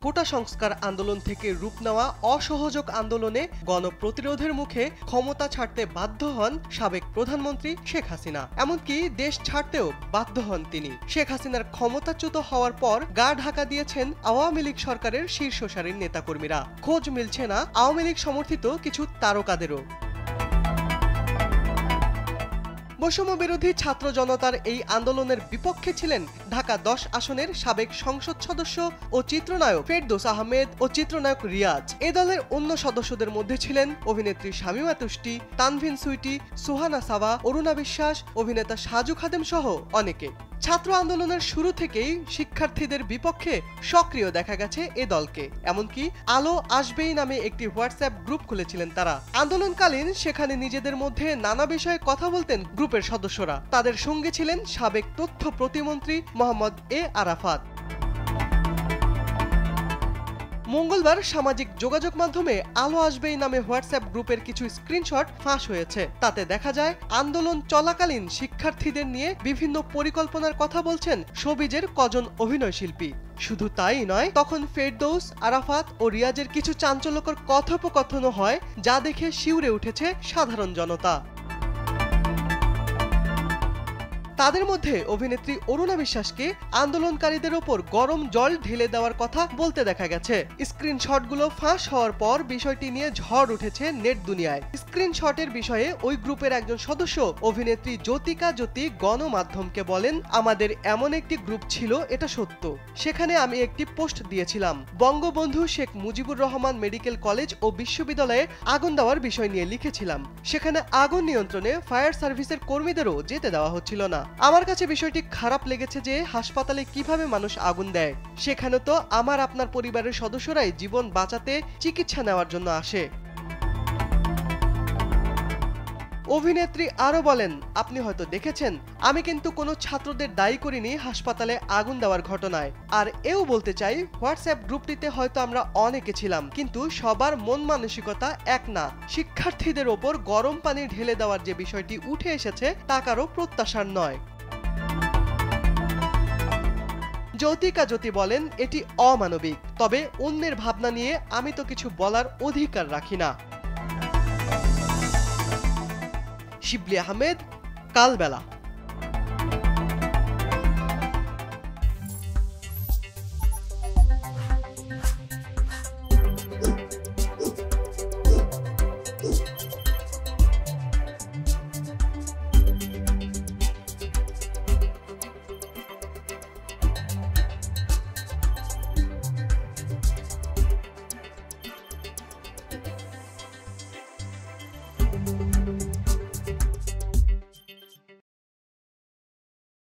কোটা সংস্কার আন্দোলন থেকে রূপ নেওয়া অসহযোগ আন্দোলনে গণপ্রতিরোধের মুখে ক্ষমতা ছাড়তে বাধ্য হন সাবেক প্রধানমন্ত্রী শেখ হাসিনা। এমনকি দেশ ছাড়তেও বাধ্য হন তিনি। শেখ হাসিনার ক্ষমতাচ্যুত হওয়ার পর গা ঢাকা দিয়েছেন আওয়ামী লীগ সরকারের শীর্ষ সারির নেতাকর্মীরা। খোঁজ মিলছে না আওয়ামী লীগ সমর্থিত কিছু তারকাদেরও। বৈষম্য বিরোধী ছাত্র জনতার এই আন্দোলনের বিপক্ষে ছিলেন ঢাকা ১০ আসনের সাবেক সংসদ সদস্য ও চিত্রনায়ক ফেরদৌস আহমেদ ও চিত্রনায়ক রিয়াজ। এ দলের অন্য সদস্যদের মধ্যে ছিলেন অভিনেত্রী শামীমা তুষ্টি, তানভিন সুইটি, সুহানা সাওয়া, অরুণা বিশ্বাস, অভিনেতা সাজু খাদেম সহ অনেকে। ছাত্র আন্দোলনের শুরু থেকেই শিক্ষার্থীদের বিপক্ষে সক্রিয় দেখা গেছে এ দলকে। এমনকি আলো আসবেই নামে একটি হোয়াটসঅ্যাপ গ্রুপ খুলেছিলেন তারা। আন্দোলনকালীন সেখানে নিজেদের মধ্যে নানা বিষয়ে কথা বলতেন গ্রুপের সদস্যরা। তাদের সঙ্গে ছিলেন সাবেক তথ্য প্রতিমন্ত্রী মোহাম্মদ এ আরাফাত। মঙ্গলবার সামাজিক যোগাযোগ মাধ্যমে আলো আসবেই নামে হোয়াটসঅ্যাপ গ্রুপের কিছু স্ক্রিনশট ফাঁস হয়েছে। তাতে দেখা যায় আন্দোলন চলাকালীন শিক্ষার্থীদের নিয়ে বিভিন্ন পরিকল্পনার কথা বলছেন শোবিজের কজন অভিনয়শিল্পী। শুধু তাই নয়, তখন ফেরদৌস, আরাফাত ও রিয়াজের কিছু চাঞ্চল্যকর কথোপকথনও হয়, যা দেখে শিউরে উঠেছে সাধারণ জনতা। তাদের মধ্যে অভিনেত্রী অরুণা বিশ্বাসকে আন্দোলনকারীদের ওপর গরম জল ঢেলে দেওয়ার কথা বলতে দেখা গেছে। স্ক্রিনশটগুলো ফাঁস হওয়ার পর বিষয়টি নিয়ে ঝড় উঠেছে নেট দুনিয়ায়। স্ক্রিনশটের বিষয়ে ওই গ্রুপের একজন সদস্য অভিনেত্রী জ্যোতিকা জ্যোতি গণমাধ্যমকে বলেন, আমাদের এমন একটি গ্রুপ ছিল, এটা সত্য। সেখানে আমি একটি পোস্ট দিয়েছিলাম, বঙ্গবন্ধু শেখ মুজিবুর রহমান মেডিকেল কলেজ ও বিশ্ববিদ্যালয়ে আগুন দেওয়ার বিষয় নিয়ে লিখেছিলাম। সেখানে আগুন নিয়ন্ত্রণে ফায়ার সার্ভিসের কর্মীদেরও যেতে দেওয়া হচ্ছিল না। আমার কাছে বিষয়টি খারাপ লেগেছে যে হাসপাতালে কিভাবে মানুষ আগুন দেয়, সেখানে তো আমার আপনার পরিবারের সদস্যরাই জীবন বাঁচাতে চিকিৎসা নেওয়ার জন্য আসে। অভিনেত্রী আরো বলেন, আপনি হয়তো দেখেছেন, আমি কিন্তু কোনো ছাত্রদের দায়ী করিনি হাসপাতালে আগুন দেওয়ার ঘটনায়। আর এও বলতে চাই, হোয়াটসঅ্যাপ গ্রুপটিতে হয়তো আমরা অনেকে ছিলাম, কিন্তু সবার মন মানসিকতা এক না। শিক্ষার্থীদের ওপর গরম পানি ঢেলে দেওয়ার যে বিষয়টি উঠে এসেছে তা কারো প্রত্যাশার নয়। জ্যোতিকা জ্যোতি বলেন, এটি অমানবিক, তবে অন্যের ভাবনা নিয়ে আমি তো কিছু বলার অধিকার রাখি না। শিবলি আহমেদ, কালবেলা।